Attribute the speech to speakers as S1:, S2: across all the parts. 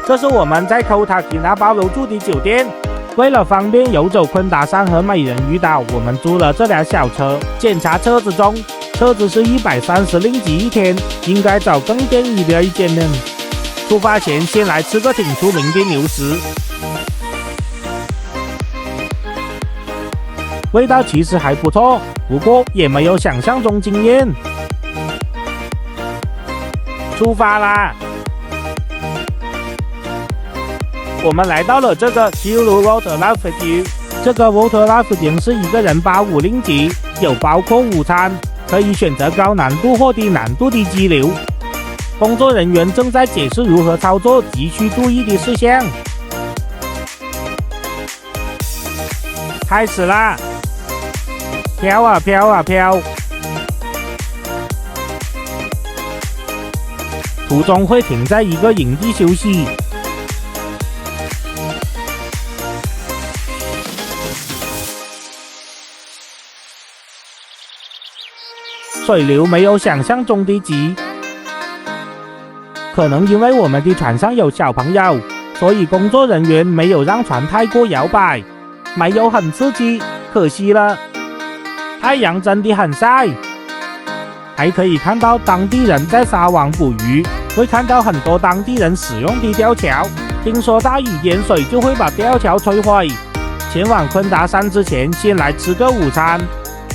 S1: 这是我们在科塔基纳巴鲁住的酒店。为了方便游走昆达山和美人鱼岛，我们租了这辆小车。检查车子中，车子是130令吉一天，应该找更便宜的一间呢。出发前先来吃个挺出名的牛食，味道其实还不错，不过也没有想象中惊艳。出发啦！我们来到了这个 Chilu Water Life View， 这个 Water Life View 是一个人85令吉，有包括午餐，可以选择高难度或低难度的激流。工作人员正在解释如何操作及需注意的事项。开始啦！飘啊飘啊飘，途中会停在一个营地休息。水流没有想象中的急，可能因为我们的船上有小朋友，所以工作人员没有让船太过摇摆，没有很刺激，可惜了。太阳真的很晒，还可以看到当地人在撒网捕鱼，会看到很多当地人使用的吊桥。听说大雨淹水就会把吊桥摧毁。前往昆达山之前，先来吃个午餐。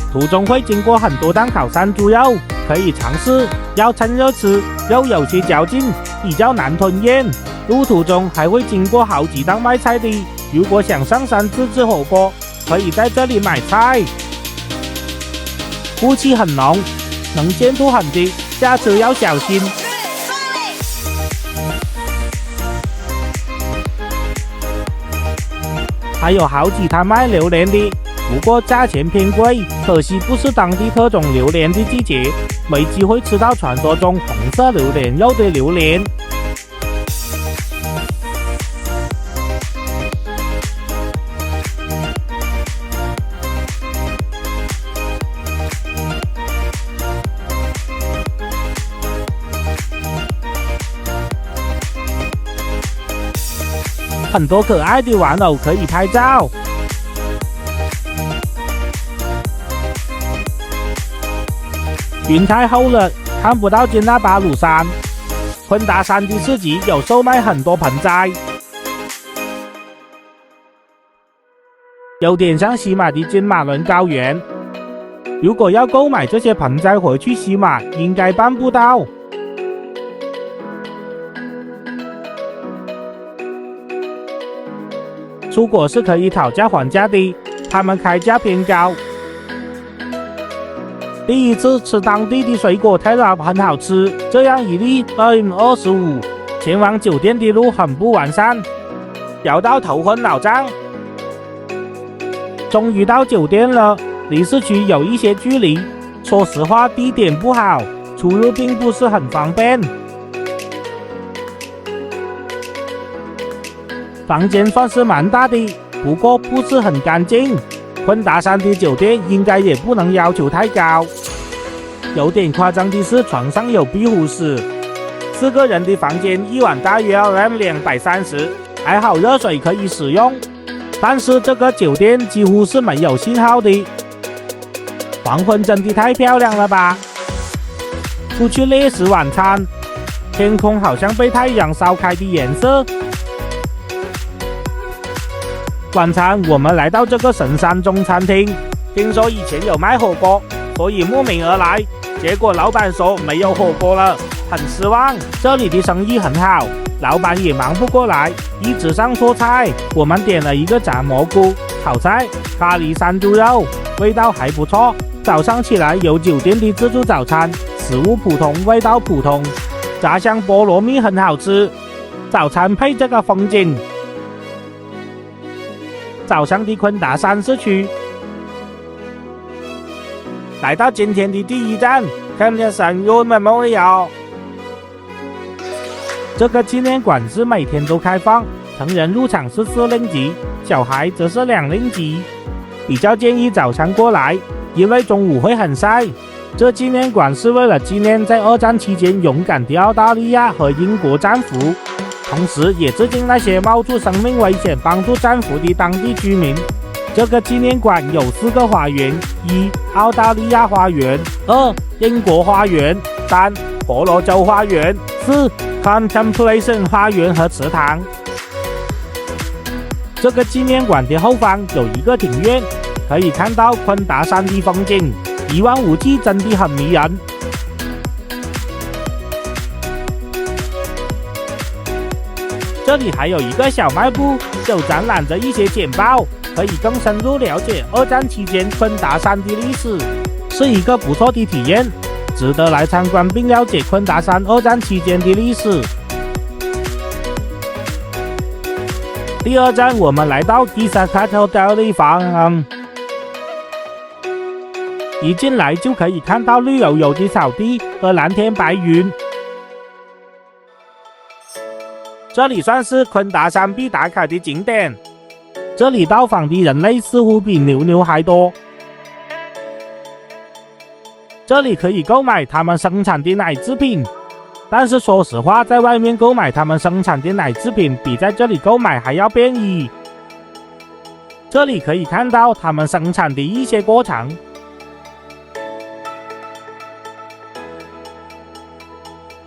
S1: 途中会经过很多档烤山猪肉，可以尝试，要趁热吃，肉有些嚼劲，比较难吞咽。路途中还会经过好几档卖菜的，如果想上山自制火锅，可以在这里买菜。雾气很浓，能见度很低，下车要小心。还有好几摊卖榴莲的，不过价钱偏贵，可惜不是当地特种榴莲的季节，没机会吃到传说中红色榴莲肉的榴莲。很多可爱的玩偶可以拍照。云太厚了，看不到金纳巴鲁山。昆达山的市集有售卖很多盆栽，有点像西马的金马伦高原。如果要购买这些盆栽回去西马，应该办不到。蔬果是可以讨价还价的，他们开价偏高。第一次吃当地的水果太老很好吃，这样一粒25。前往酒店的路很不完善，摇到头昏脑胀。终于到酒店了，离市区有一些距离。说实话，地点不好，出入并不是很方便。房间算是蛮大的，不过不是很干净。昆达山的酒店应该也不能要求太高。有点夸张的是，床上有壁虎屎。4个人的房间一晚大约要230，还好热水可以使用。但是这个酒店几乎是没有信号的。黄昏真的太漂亮了吧！出去猎食晚餐，天空好像被太阳烧开的颜色。晚餐我们来到这个神山中餐厅，听说以前有卖火锅，所以慕名而来。结果老板说没有火锅了，很失望。这里的生意很好，老板也忙不过来，一直上错菜。我们点了一个炸蘑菇、炒菜、咖喱山猪肉，味道还不错。早上起来有酒店的自助早餐，食物普通，味道普通。炸香菠萝蜜很好吃，早餐配这个风景。早上的昆达山市区，来到今天的第一站 Camden San Yun Memorial。这个纪念馆是每天都开放，成人入场是4令吉，小孩则是2令吉。比较建议早上过来，因为中午会很晒。这纪念馆是为了纪念在2战期间勇敢的澳大利亚和英国战俘，同时也致敬那些冒出生命危险帮助战俘的当地居民。这个纪念馆有4个花园：1. 澳大利亚花园；2. 英国花园；3. 婆罗洲花园；4. Contemplation 花园和池塘。这个纪念馆的后方有一个庭院，可以看到昆达山的风景，一望无际，真的很迷人。这里还有一个小卖部，就展览着一些简报，可以更深入了解2战期间昆达山的历史，是一个不错的体验，值得来参观并了解昆达山2战期间的历史。第2站，我们来到 Kisakat Hotel 的房，一进来就可以看到绿油油的草地和蓝天白云。这里算是昆达山必打卡的景点。这里到访的人类似乎比牛还多。这里可以购买他们生产的奶制品，但是说实话，在外面购买他们生产的奶制品比在这里购买还要便宜。这里可以看到他们生产的一些过程。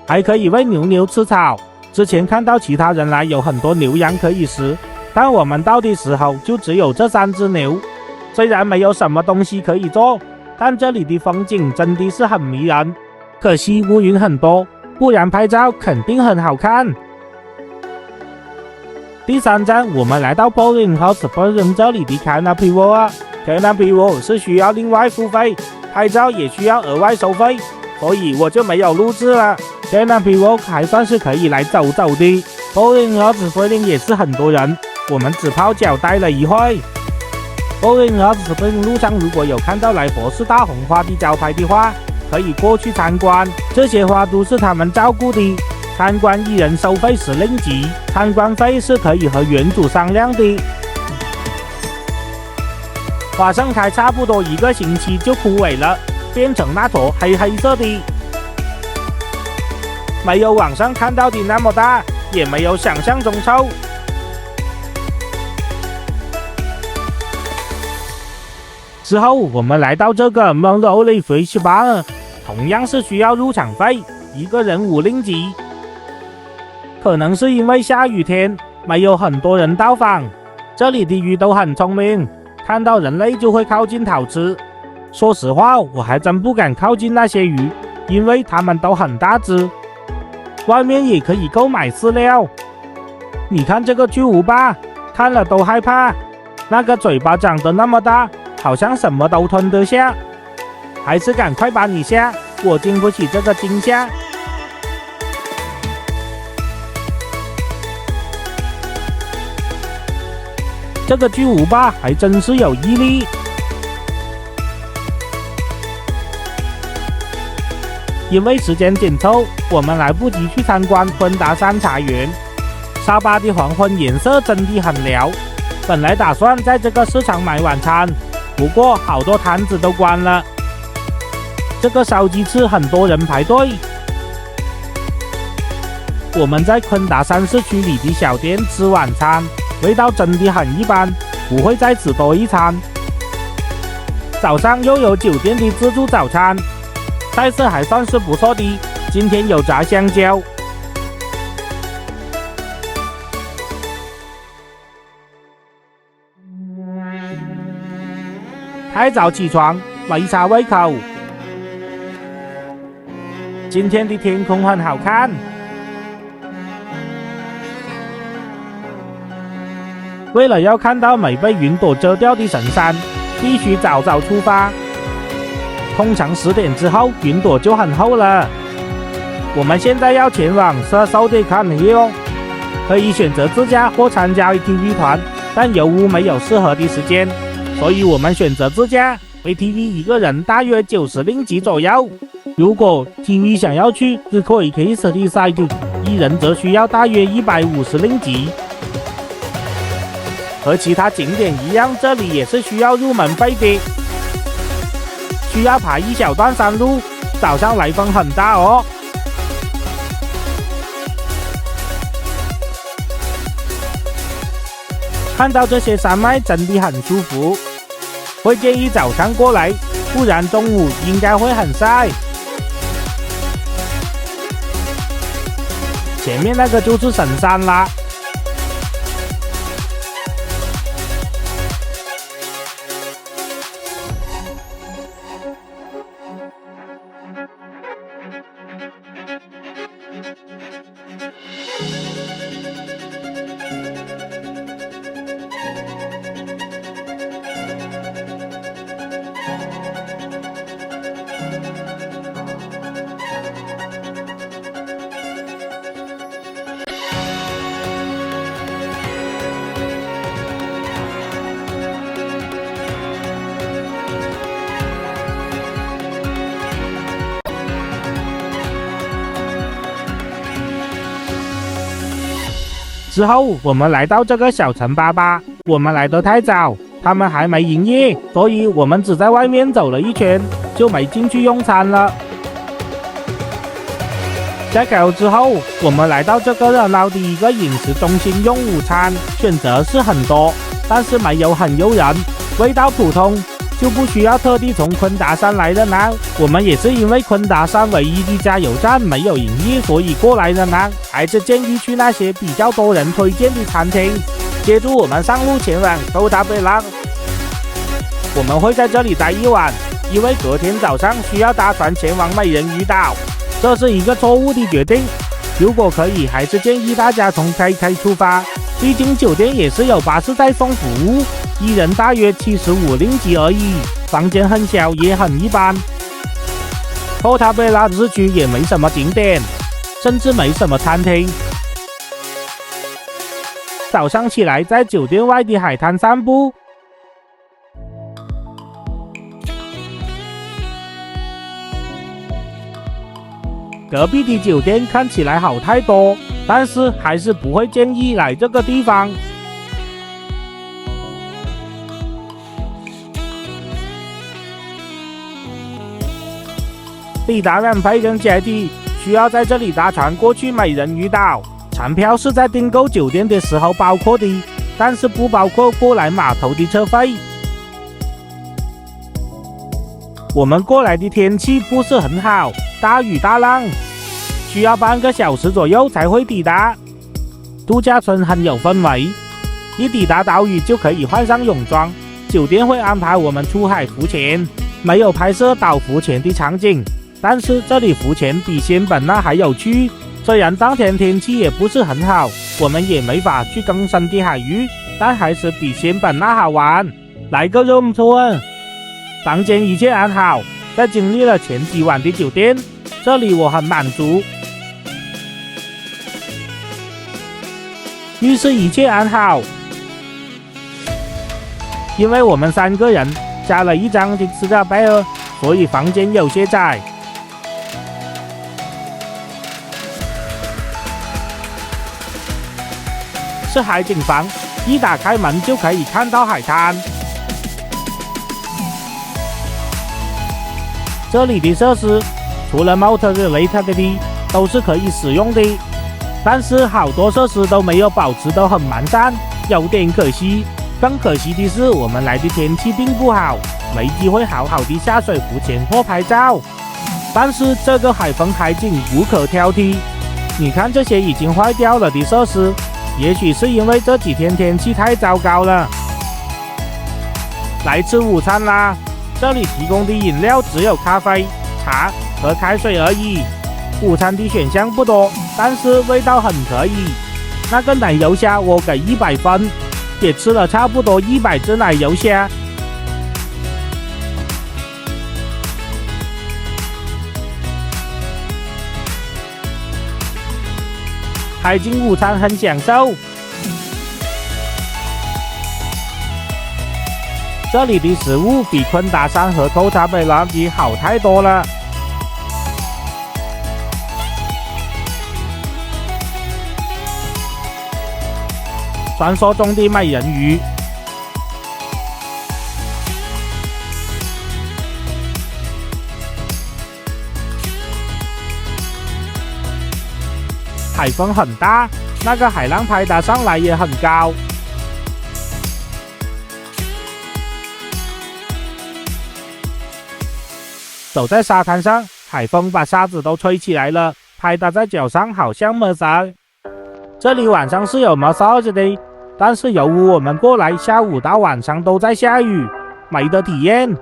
S1: 还可以喂牛吃草。之前看到其他人来有很多牛羊可以食，但我们到的时候就只有这3只牛。虽然没有什么东西可以做，但这里的风景真的是很迷人。可惜乌云很多，不然拍照肯定很好看。第3站，我们来到 Bowling Hot Spring 这里的 Canopy Walk。Canopy Walk 是需要另外付费，拍照也需要额外收费，所以我就没有录制了。Canopy Walk 还算是可以来走走的。Bowling Hot Spring 也是很多人，我们只泡脚待了一会。Bowling Hot Spring 路上如果有看到来佛士大红花的招牌的话，可以过去参观，这些花都是他们照顾的。参观1人收费10令吉，参观费是可以和园主商量的。花盛开差不多1个星期就枯萎了，变成那坨黑色的，没有网上看到的那么大，也没有想象中臭。之后我们来到这个 Monroe Fish Bar， 同样是需要入场费，1个人5令吉。可能是因为下雨天，没有很多人到访。这里的鱼都很聪明，看到人类就会靠近讨吃。说实话，我还真不敢靠近那些鱼，因为它们都很大只。外面也可以购买饲料。你看这个巨无霸，看了都害怕。那个嘴巴长得那么大，好像什么都吞得下。还是赶快把你下，我经不起这个惊吓。这个巨无霸还真是有毅力。因为时间紧凑，我们来不及去参观昆达山茶园。沙巴的黄昏颜色真的很撩。本来打算在这个市场买晚餐，不过好多摊子都关了。这个烧鸡翅很多人排队。我们在昆达山市区里的小店吃晚餐，味道真的很一般，不会再吃多一餐。早上又有酒店的自助早餐，菜色还算是不错的。今天有炸香蕉。太早起床，没啥胃口。今天的天空很好看。为了要看到没被云朵遮掉的神山，必须早早出发。通常10点之后，云朵就很厚了。我们现在要前往 Sasode Hill， 可以选择自驾或参加 ATV 团，但油屋没有适合的时间，所以我们选择自驾。ATV 一个人大约90令吉左右。如果 TV 想要去 Request Cityside 一人则需要大约150令吉。和其他景点一样，这里也是需要入门费的，需要爬一小段山路，早上来风很大哦。看到这些山脉真的很舒服，会建议早上过来，不然中午应该会很晒。前面那个就是神山啦。之后我们来到这个小城巴巴，我们来得太早，他们还没营业，所以我们只在外面走了一圈，就没进去用餐了。check out之后，我们来到这个热闹的一个饮食中心用午餐，选择是很多，但是没有很诱人，味道普通，就不需要特地从昆达山来的呢。我们也是因为昆达山唯一的加油站没有营业，所以过来的呢。还是建议去那些比较多人推荐的餐厅。接着我们上路前往科塔贝拉，我们会在这里待一晚，因为隔天早上需要搭船前往美人鱼岛。这是一个错误的决定，如果可以，还是建议大家从 KK 出发，毕竟酒店也是有巴士代送服务，一人大约75令吉而已，房间很小也很一般。科塔贝拉市区也没什么景点，甚至没什么餐厅。早上起来在酒店外的海滩散步，隔壁的酒店看起来好太多，但是还是不会建议来这个地方。抵达免费跟阶梯，需要在这里搭船过去美人鱼岛。船票是在订购酒店的时候包括的，但是不包括过来码头的车费。我们过来的天气不是很好，大雨大浪，需要半个小时左右才会抵达。度假村很有氛围，一抵达岛屿就可以换上泳装，酒店会安排我们出海浮潜，没有拍摄岛浮潜的场景，但是这里浮潜比仙本那还有趣。虽然当天天气也不是很好，我们也没法去更深的海域，但还是比仙本那好玩。来个 room tour， 房间一切安好，在经历了前几晚的酒店，这里我很满足。浴室一切安好，因为我们3个人加了一张的4个被儿，所以房间有些窄。是海景房，一打开门就可以看到海滩。这里的设施除了 motor related 的都是可以使用的，但是好多设施都没有保持得很完善，有点可惜。更可惜的是，我们来的天气并不好，没机会好好的下水浮潜或拍照。但是这个海风海景无可挑剔，你看这些已经坏掉了的设施，也许是因为这几天天气太糟糕了。来吃午餐啦！这里提供的饮料只有咖啡、茶和开水而已。午餐的选项不多，但是味道很可以。那个奶油虾我给100分，也吃了差不多100只奶油虾。海景午餐很享受，这里的食物比昆达山和科塔贝拉比好太多了。传说中的美人鱼。海风很大，那个海浪拍打上来也很高。走在沙滩上，海风把沙子都吹起来了，拍打在脚上好像massage。这里晚上是有massage的，但是由于我们过来下午到晚上都在下雨，没得体验。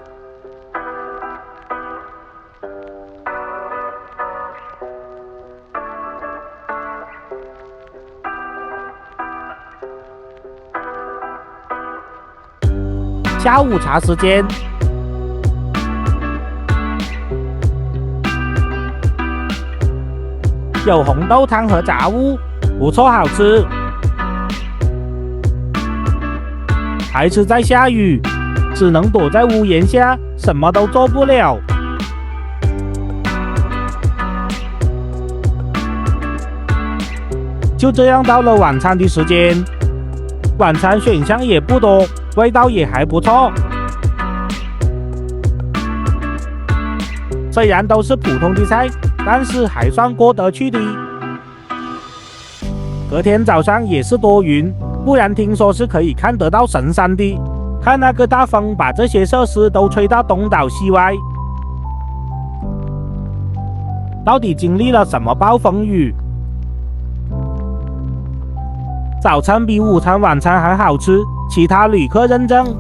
S1: 下午茶时间，有红豆汤和杂物，不错，好吃。还是在下雨，只能躲在屋檐下，什么都做不了。就这样到了晚餐的时间，晚餐选项也不多，味道也还不错。虽然都是普通的菜，但是还算过得去的。隔天早上也是多云，不然听说是可以看得到神山的。看那个大风把这些设施都吹到东倒西歪。到底经历了什么暴风雨？早餐比午餐、晚餐还好吃，其他旅客认证。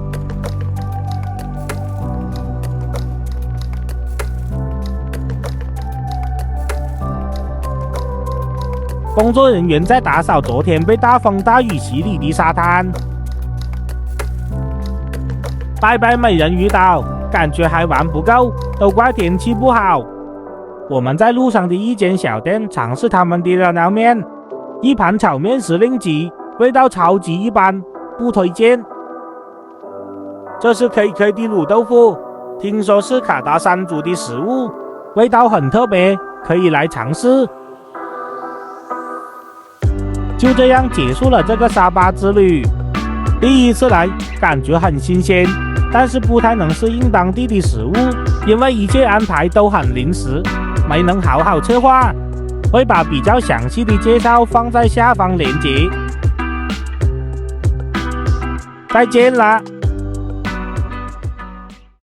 S1: 工作人员在打扫昨天被大风大雨洗礼的沙滩。拜拜美人鱼岛，感觉还玩不够，都怪天气不好。我们在路上的一间小店尝试他们的料料面，一盘炒面时令级，味道超级一般，不推荐。这是 KK 的卤豆腐，听说是卡达山族的食物，味道很特别，可以来尝试。就这样结束了这个沙巴之旅。第一次来，感觉很新鲜，但是不太能适应当地的食物，因为一切安排都很临时，没能好好策划。会把比较详细的介绍放在下方链接。再见啦！